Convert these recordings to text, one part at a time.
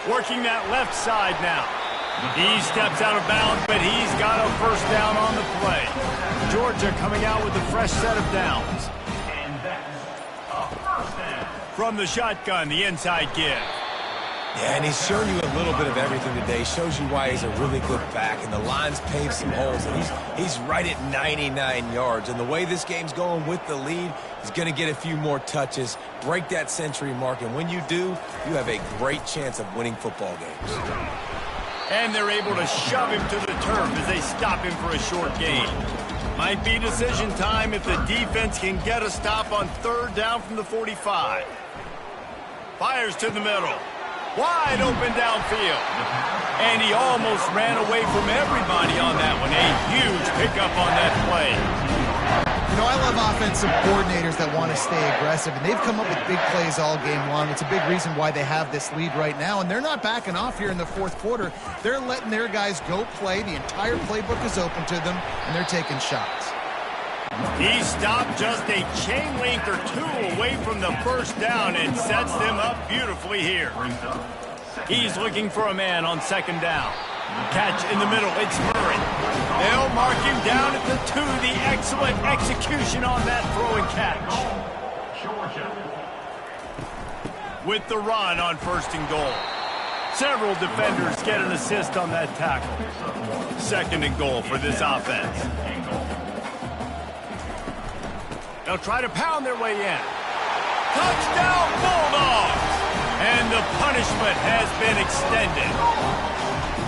Working that left side now. He steps out of bounds, but he's got a first down on the play. Georgia coming out with a fresh set of downs. And that's a first down. From the shotgun, the inside give. Yeah, and he's shown you a little bit of everything today. Shows you why he's a really good back, and the line's paved some holes, and he's right at 99 yards. And the way this game's going with the lead, he's going to get a few more touches, break that century mark, and when you do, you have a great chance of winning football games. And they're able to shove him to the turf as they stop him for a short gain. Might be decision time if the defense can get a stop on third down from the 45. Fires to the middle. Wide open downfield. And he almost ran away from everybody on that one. A huge pickup on that play. You know, I love offensive coordinators that want to stay aggressive, and they've come up with big plays all game long. It's a big reason why they have this lead right now, and they're not backing off here in the fourth quarter. They're letting their guys go play. The entire playbook is open to them, and they're taking shots. He stopped just a chain link or two away from the first down and sets them up beautifully here. He's looking for a man on second down. Catch in the middle, it's Murray. They'll mark him down at the 2. The excellent execution on that throw and catch. With the run on first and goal. Several defenders get an assist on that tackle. Second and goal for this offense. They'll try to pound their way in. Touchdown Bulldogs! And the punishment has been extended.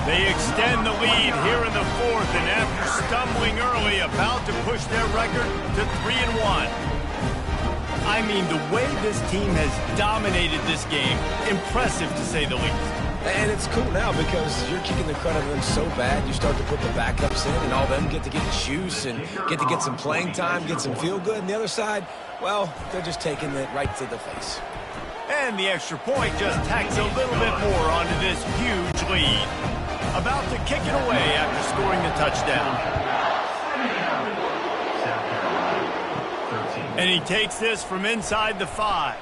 They extend the lead here in the fourth, and after stumbling early, about to push their record to 3-1. I mean, the way this team has dominated this game, impressive to say the least. And it's cool now because you're kicking the crud out of them so bad, you start to put the backups in, and all of them get to get juice and get to get some playing time, get some feel good. And the other side, well, they're just taking it right to the face. And the extra point just tacks a little bit more onto this huge lead. About to kick it away after scoring the touchdown. And he takes this from inside the 5.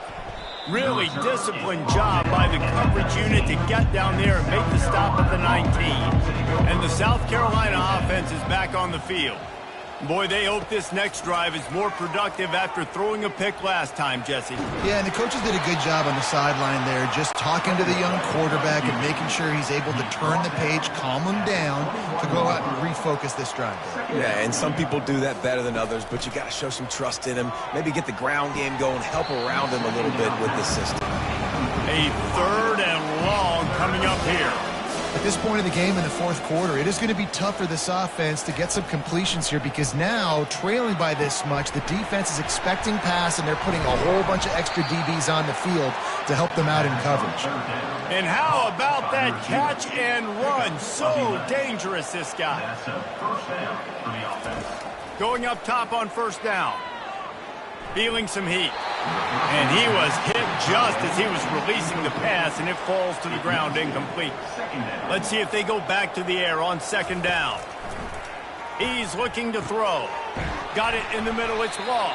Really disciplined job by the coverage unit to get down there and make the stop at the 19. And the South Carolina offense is back on the field. Boy, they hope this next drive is more productive after throwing a pick last time, Jesse. Yeah, and the coaches did a good job on the sideline there, just talking to the young quarterback and making sure he's able to turn the page, calm him down to go out and refocus this drive. Yeah, and some people do that better than others, but you got to show some trust in him. Maybe get the ground game going, help around him a little bit with the system. A third and long coming up here. At this point of the game in the fourth quarter, it is going to be tough for this offense to get some completions here because now, trailing by this much, the defense is expecting pass, and they're putting a whole bunch of extra DBs on the field to help them out in coverage. And how about that catch and run? So dangerous, this guy. Going up top on first down. Feeling some heat. And he was hit just as he was releasing the pass, and it falls to the ground incomplete. Let's see if they go back to the air on second down. He's looking to throw. Got it in the middle, it's Law.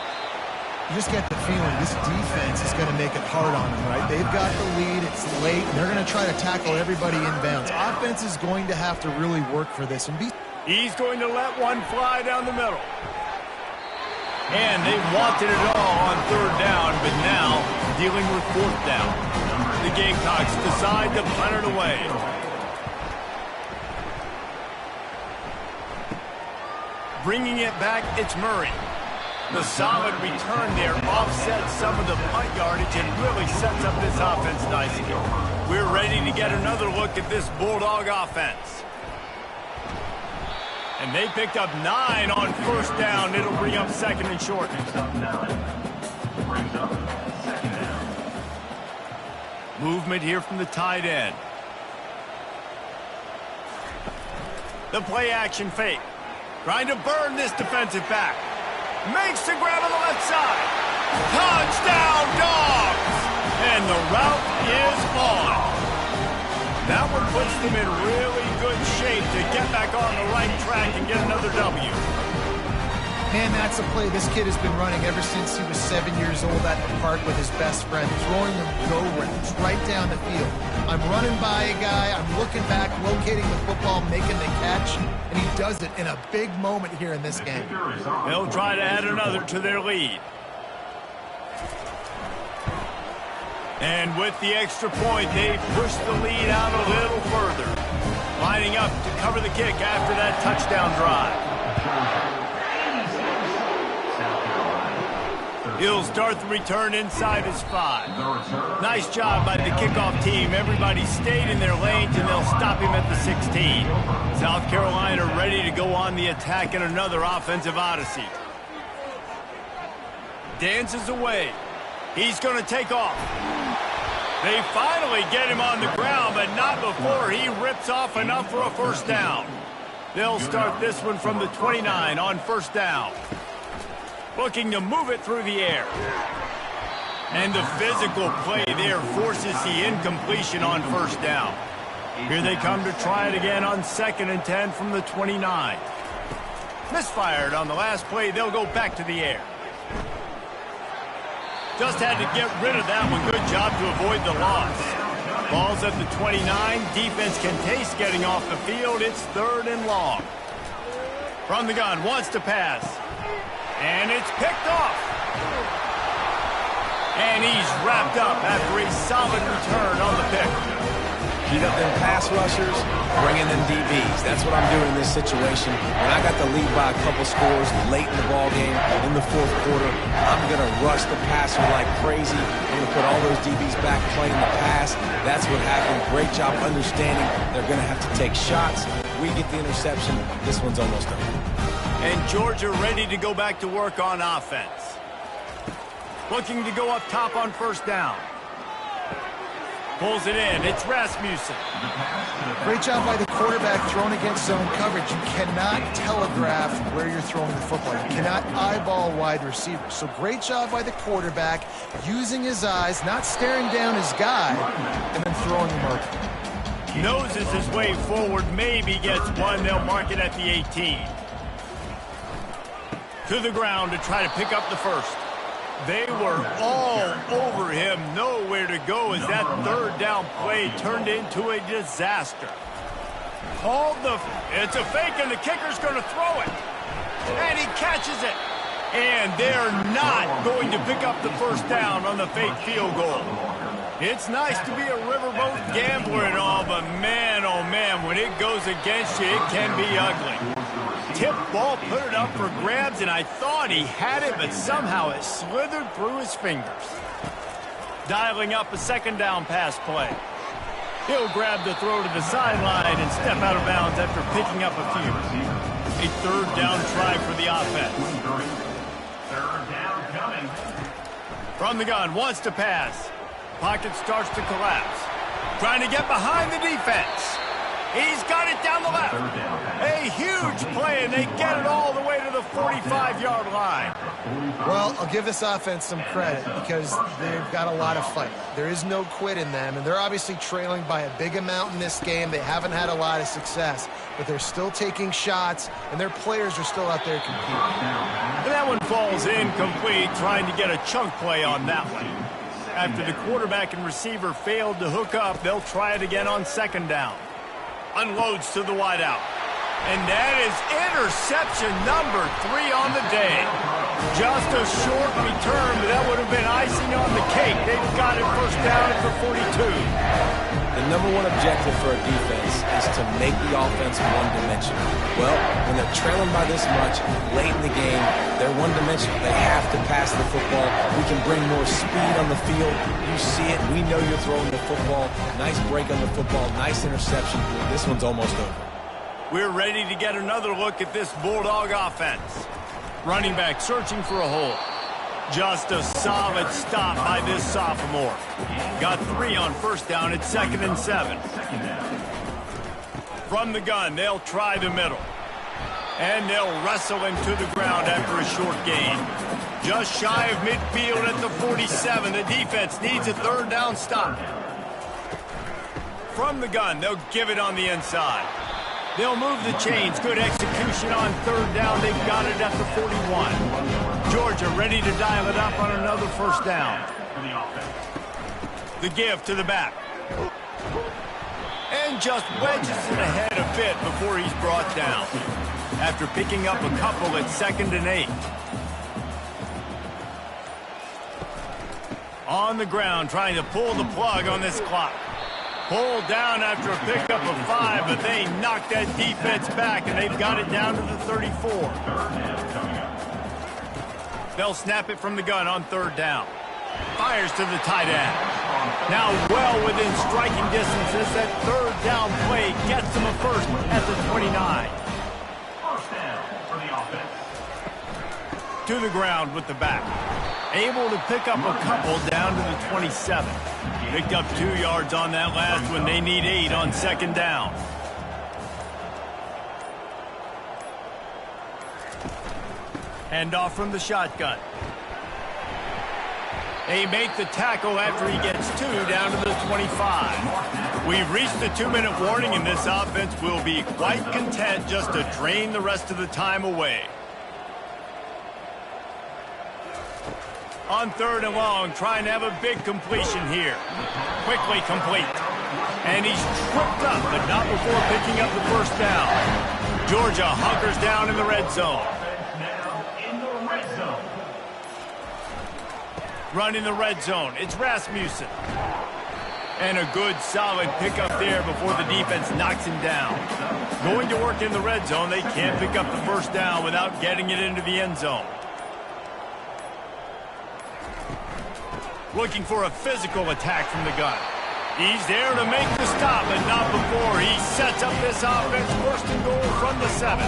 You just get the feeling this defense is going to make it hard on them, right? They've got the lead, it's late, and they're going to try to tackle everybody inbounds. Offense is going to have to really work for this. And he's going to let one fly down the middle. And they wanted it all on third down, but now dealing with fourth down. The Gamecocks decide to punt it away. Bringing it back, it's Murray. The solid return there offsets some of the punt yardage and really sets up this offense nicely. We're ready to get another look at this Bulldog offense. And they picked up 9 on first down. It'll bring up second and short. Movement here from the tight end. The play action fake. Trying to burn this defensive back. Makes the grab on the left side. Touchdown, Dogs! And the route is on. That one puts them in really good shape to get back on the right track and get another W. Man, that's a play this kid has been running ever since he was 7 years old at the park with his best friend, throwing them go routes right down the field. I'm running by a guy, I'm looking back, locating the football, making the catch, and he does it in a big moment here in this game. They'll try to add another to their lead. And with the extra point, they push the lead out a little further. Lining up to cover the kick after that touchdown drive. He'll start the return inside his 5. Nice job by the kickoff team. Everybody stayed in their lanes, and they'll stop him at the 16. South Carolina ready to go on the attack in another offensive odyssey. Dances away. He's going to take off. They finally get him on the ground, but not before he rips off enough for a first down. They'll start this one from the 29 on first down. Looking to move it through the air. And the physical play there forces the incompletion on first down. Here they come to try it again on 2nd and 10 from the 29. Misfired on the last play. They'll go back to the air. Just had to get rid of that one. Good job to avoid the loss. Ball's at the 29. Defense can taste getting off the field. It's 3rd and long. From the gun, wants to pass. And it's picked off. And he's wrapped up after a solid return on the pick. Heat up them pass rushers, bring in them DBs. That's what I'm doing in this situation. When I got the lead by a couple scores late in the ball game, in the 4th quarter, I'm going to rush the passer like crazy. I'm going to put all those DBs back playing the pass. That's what happened. Great job understanding they're going to have to take shots. We get the interception. This one's almost over. And Georgia ready to go back to work on offense. Looking to go up top on first down. Pulls it in. It's Rasmussen. Great job by the quarterback throwing against zone coverage. You cannot telegraph where you're throwing the football. You cannot eyeball wide receivers. So great job by the quarterback using his eyes, not staring down his guy, and then throwing him open. Noses his way forward. Maybe gets one. They'll mark it at the 18. To the ground to try to pick up the first. They were all over him. Nowhere to go as that 3rd down play turned into a disaster. It's a fake, and the kicker's going to throw it. And he catches it. And they're not going to pick up the first down on the fake field goal. It's nice to be a riverboat gambler and all, but man, oh man, when it goes against you, it can be ugly. Tip ball, put it up for grabs, and I thought he had it, but somehow it slithered through his fingers. Dialing up a 2nd down pass play. He'll grab the throw to the sideline and step out of bounds after picking up a few. A 3rd down try for the offense. 3rd down coming. From the gun, wants to pass. Pocket starts to collapse. Trying to get behind the defense. He's got it down the left. A huge play, and they get it all the way to the 45-yard line. Well, I'll give this offense some credit because they've got a lot of fight. There is no quit in them, and they're obviously trailing by a big amount in this game. They haven't had a lot of success, but they're still taking shots, and their players are still out there competing. And that one falls incomplete, trying to get a chunk play on that one. After the quarterback and receiver failed to hook up, they'll try it again on 2nd down. Unloads to the wideout. And that is interception number 3 on the day. Just a short return, but that would have been icing on the cake. They've got it first down at the 42. The number one objective for a defense is to make the offense one-dimensional. Well, when they're trailing by this much late in the game, they're one-dimensional. They have to pass the football. We can bring more speed on the field. You see it. We know you're throwing the football. Nice break on the football. Nice interception. This one's almost over. We're ready to get another look at this Bulldog offense. Running back searching for a hole. Just a solid stop by this sophomore. Got 3 on first down at 2nd and 7. From the gun, they'll try the middle. And they'll wrestle him to the ground after a short gain. Just shy of midfield at the 47. The defense needs a 3rd down stop. From the gun, they'll give it on the inside. They'll move the chains. Good execution on third down. They've got it at the 41. Georgia ready to dial it up on another first down. The give to the back. And just wedges it ahead a bit before he's brought down. After picking up a couple at 2nd and 8. On the ground, trying to pull the plug on this clock. Pulled down after a pickup of 5, but they knocked that defense back, and they've got it down to the 34. They'll snap it from the gun on third down. Fires to the tight end. Now well within striking distances. That third down play gets them a first at the 29. First down for the offense. To the ground with the back. Able to pick up a couple down to the 27. Picked up 2 yards on that last one. They need 8 on 2nd down. Hand off from the shotgun. They make the tackle after he gets 2 down to the 25. We've reached the 2-minute warning, and this offense will be quite content just to drain the rest of the time away. On third and long, trying to have a big completion here. Quickly complete. And he's tripped up, but not before picking up the first down. Georgia hunkers down in the red zone. Running the red zone, it's Rasmussen. And a good, solid pickup there before the defense knocks him down. Going to work in the red zone, they can't pick up the first down without getting it into the end zone. Looking for a physical attack from the gun. He's there to make the stop, but not before he sets up this offense. 1st and goal from the 7.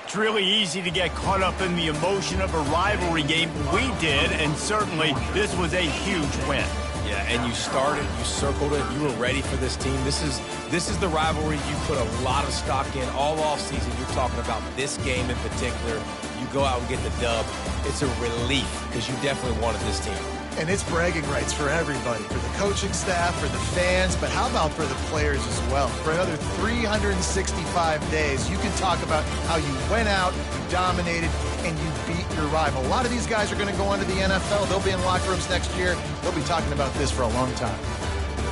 It's really easy to get caught up in the emotion of a rivalry game. We did, and certainly this was a huge win. Yeah, and you started, you circled it, you were ready for this team. This is the rivalry you put a lot of stock in all offseason. You're talking about this game in particular. You go out and get the dub. It's a relief because you definitely wanted this team. And it's bragging rights for everybody, for the coaching staff, for the fans, but how about for the players as well? For another 365 days, you can talk about how you went out, you dominated, and you beat your rival. A lot of these guys are going to go on to the NFL. They'll be in locker rooms next year. They'll be talking about this for a long time.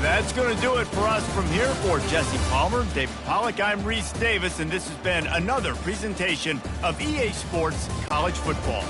That's going to do it for us from here. For Jesse Palmer, David Pollack, I'm Reese Davis, and this has been another presentation of EA Sports College Football.